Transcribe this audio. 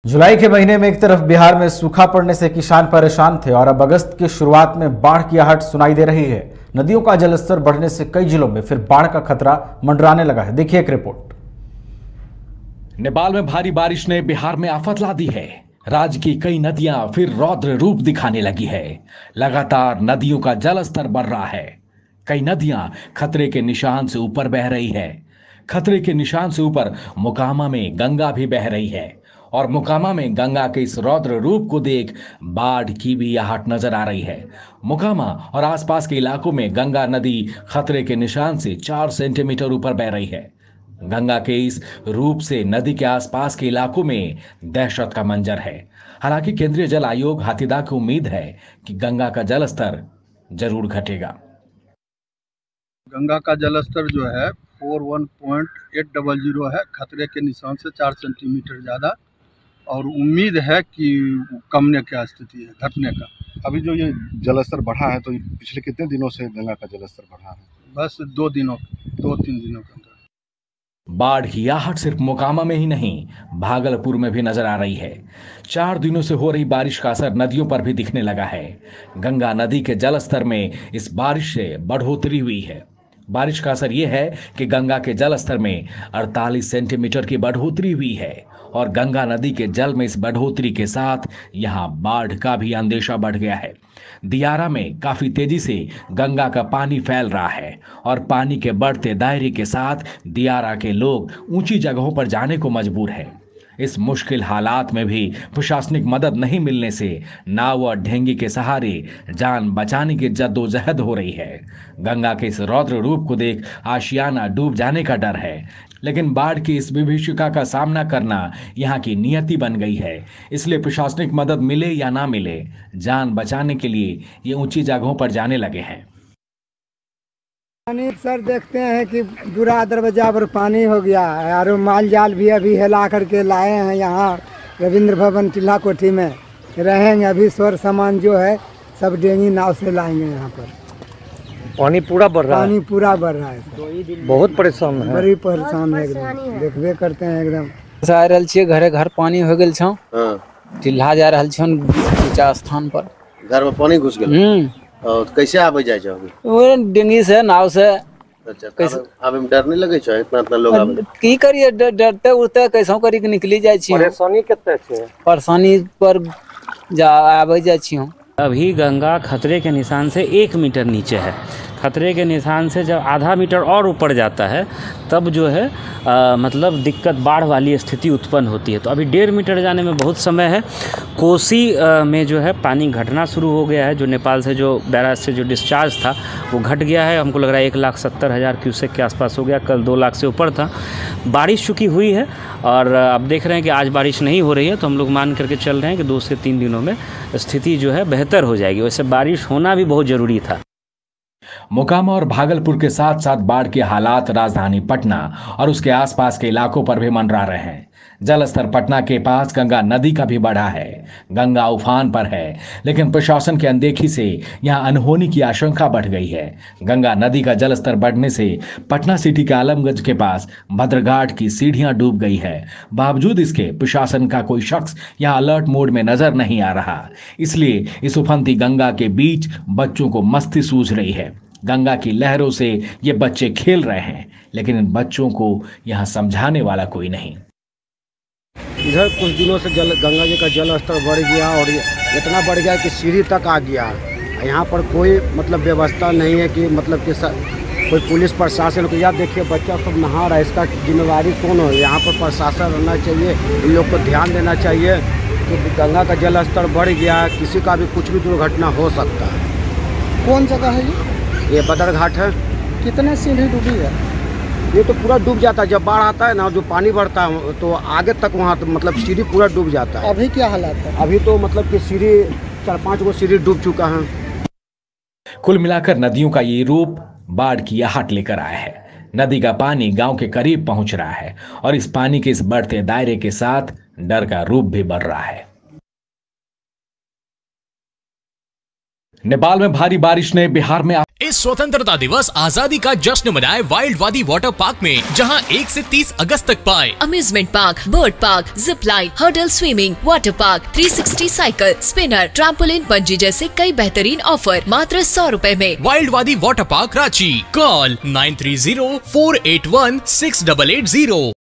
जुलाई के महीने में एक तरफ बिहार में सूखा पड़ने से किसान परेशान थे और अब अगस्त की शुरुआत में बाढ़ की आहट सुनाई दे रही है। नदियों का जलस्तर बढ़ने से कई जिलों में फिर बाढ़ का खतरा मंडराने लगा है। देखिए एक रिपोर्ट। नेपाल में भारी बारिश ने बिहार में आफत ला दी है। राज्य की कई नदियां फिर रौद्र रूप दिखाने लगी है। लगातार नदियों का जलस्तर बढ़ रहा है। कई नदियां खतरे के निशान से ऊपर बह रही है। खतरे के निशान से ऊपर मोकामा में गंगा भी बह रही है और मोकामा में गंगा के इस रौद्र रूप को देख बाढ़ की भी आहट नजर आ रही है। मोकामा और आसपास के इलाकों में गंगा नदी खतरे के निशान से 4 सेंटीमीटर ऊपर बह रही है। गंगा के इस रूप से नदी के आसपास के इलाकों में दहशत का मंजर है। हालांकि केंद्रीय जल आयोग हाथीदह को उम्मीद है कि गंगा का जलस्तर जरूर घटेगा। गंगा का जलस्तर जो है 41.800 है, खतरे के निशान से 4 सेंटीमीटर ज़्यादा, और उम्मीद है कि कमने का स्थिति है, घटने का। अभी जो ये जलस्तर बढ़ा है तो पिछले कितने दिनों से गंगा का जलस्तर बढ़ा है? बस 2-3 दिनों के अंदर। बाढ़ की आहट सिर्फ मोकामा में ही नहीं, भागलपुर में भी नजर आ रही है। 4 दिनों से हो रही बारिश का असर नदियों पर भी दिखने लगा है। गंगा नदी के जलस्तर में इस बारिश से बढ़ोतरी हुई है। बारिश का असर यह है कि गंगा के जलस्तर में 48 सेंटीमीटर की बढ़ोतरी हुई है और गंगा नदी के जल में इस बढ़ोतरी के साथ यहां बाढ़ का भी अंदेशा बढ़ गया है। दियारा में काफी तेजी से गंगा का पानी फैल रहा है और पानी के बढ़ते दायरे के साथ दियारा के लोग ऊंची जगहों पर जाने को मजबूर है। इस मुश्किल हालात में भी प्रशासनिक मदद नहीं मिलने से नाव और ढेंगी के सहारे जान बचाने की जद्दोजहद हो रही है। गंगा के इस रौद्र रूप को देख आशियाना डूब जाने का डर है, लेकिन बाढ़ की इस विभीषिका का सामना करना यहाँ की नियति बन गई है। इसलिए प्रशासनिक मदद मिले या ना मिले, जान बचाने के लिए ये ऊंची जगहों पर जाने लगे हैं। पानी सर देखते हैं कि दूरा दरवाजा पर पानी हो गया है और माल जाल भी अभी हिला करके लाए हैं। यहाँ रविंद्र भवन टिल्हा कोठी में रहेंगे। अभी स्वर सामान जो है सब डेंगी नाव से लाएंगे। यहाँ पर पानी पूरा बढ़ रहा है। पानी पूरा बढ़ रहा है। बहुत परेशान है। बड़ी परेशान है एकदम। देखबे करते हैं एकदम। आ रहल छियै, घरे घर पानी हो गेल छौ। टिल्हा जा रहल छौ ऊंचा स्थान पर। घर में पानी घुस गेल। और कैसे आबे जाय छो? वो डेंगी से, नाव से। अच्छा, कैसे आबे में डर नहीं लगे छो? इतना लोग आबे की करिए, डरते उड़ते कैसो करी के निकली जाय छी। परेशानी कितने छे? परेशानी पर जा आबे जाय छी। अभी गंगा खतरे के निशान से 1 मीटर नीचे है। खतरे के निशान से जब आधा मीटर और ऊपर जाता है तब जो है मतलब दिक्कत, बाढ़ वाली स्थिति उत्पन्न होती है। तो अभी 1.5 मीटर जाने में बहुत समय है। कोसी में जो है पानी घटना शुरू हो गया है। जो नेपाल से जो बैराज से जो डिस्चार्ज था वो घट गया है। हमको लग रहा है 1,70,000 क्यूसेक के आसपास हो गया। कल 2 लाख से ऊपर था। बारिश चुकी हुई है और अब देख रहे हैं कि आज बारिश नहीं हो रही है, तो हम लोग मान करके चल रहे हैं कि 2 से 3 दिनों में स्थिति जो है बेहतर हो जाएगी। वैसे बारिश होना भी बहुत ज़रूरी था। मोकामा और भागलपुर के साथ साथ बाढ़ के हालात राजधानी पटना और उसके आसपास के इलाकों पर भी मंडरा रहे हैं। जलस्तर पटना के पास गंगा नदी का भी बढ़ा है। गंगा उफान पर है, लेकिन प्रशासन की अनदेखी से यहां अनहोनी की आशंका बढ़ गई है। गंगा नदी का जलस्तर बढ़ने से पटना सिटी के आलमगंज के पास भद्रघाट की सीढ़ियां डूब गई है। बावजूद इसके प्रशासन का कोई शख्स यहां अलर्ट मोड में नजर नहीं आ रहा। इसलिए इस उफनती गंगा के बीच बच्चों को मस्ती सूझ रही है। गंगा की लहरों से ये बच्चे खेल रहे हैं, लेकिन इन बच्चों को यहाँ समझाने वाला कोई नहीं। इधर कुछ दिनों से गंगा जी का जल स्तर बढ़ गया और इतना बढ़ गया कि सीढ़ी तक आ गया। यहाँ पर कोई मतलब व्यवस्था नहीं है कि मतलब कि कोई पुलिस प्रशासन को, या देखिए बच्चा सब नहा रहा है, इसका जिम्मेवारी कौन हो? यहाँ पर प्रशासन रहना चाहिए, इन लोग को ध्यान देना चाहिए कि गंगा का जल स्तर बढ़ गया, किसी का भी कुछ भी दुर्घटना हो सकता है। कौन जगह है ये बदरघाट है। कितने सीढ़ी डूबी है? ये तो पूरा डूब जाता है। जब बाढ़ आता है ना, जो पानी बढ़ता है तो आगे तक वहाँ तो मतलब सीढ़ी पूरा डूब जाता है। अभी क्या हालात है? अभी तो मतलब कि सीढ़ी 4-5 गो सीढ़ी डूब चुका है। कुल मिलाकर नदियों का ये रूप बाढ़ की आहट लेकर आया है। नदी का पानी गांव के करीब पहुंच रहा है और इस पानी के इस बढ़ते दायरे के साथ डर का रूप भी बढ़ रहा है। नेपाल में भारी बारिश ने बिहार में इस स्वतंत्रता दिवस आजादी का जश्न मनाए वाइल्ड वादी वाटर पार्क में, जहां 1 से 30 अगस्त तक पाए amusement park, bird park, zip line, hurdle swimming, water park, 360 cycle, spinner, trampoline, bungee जैसे कई बेहतरीन ऑफर मात्र 100 रुपए में। वाइल्ड वादी वाटर पार्क रांची। कॉल 9304816880।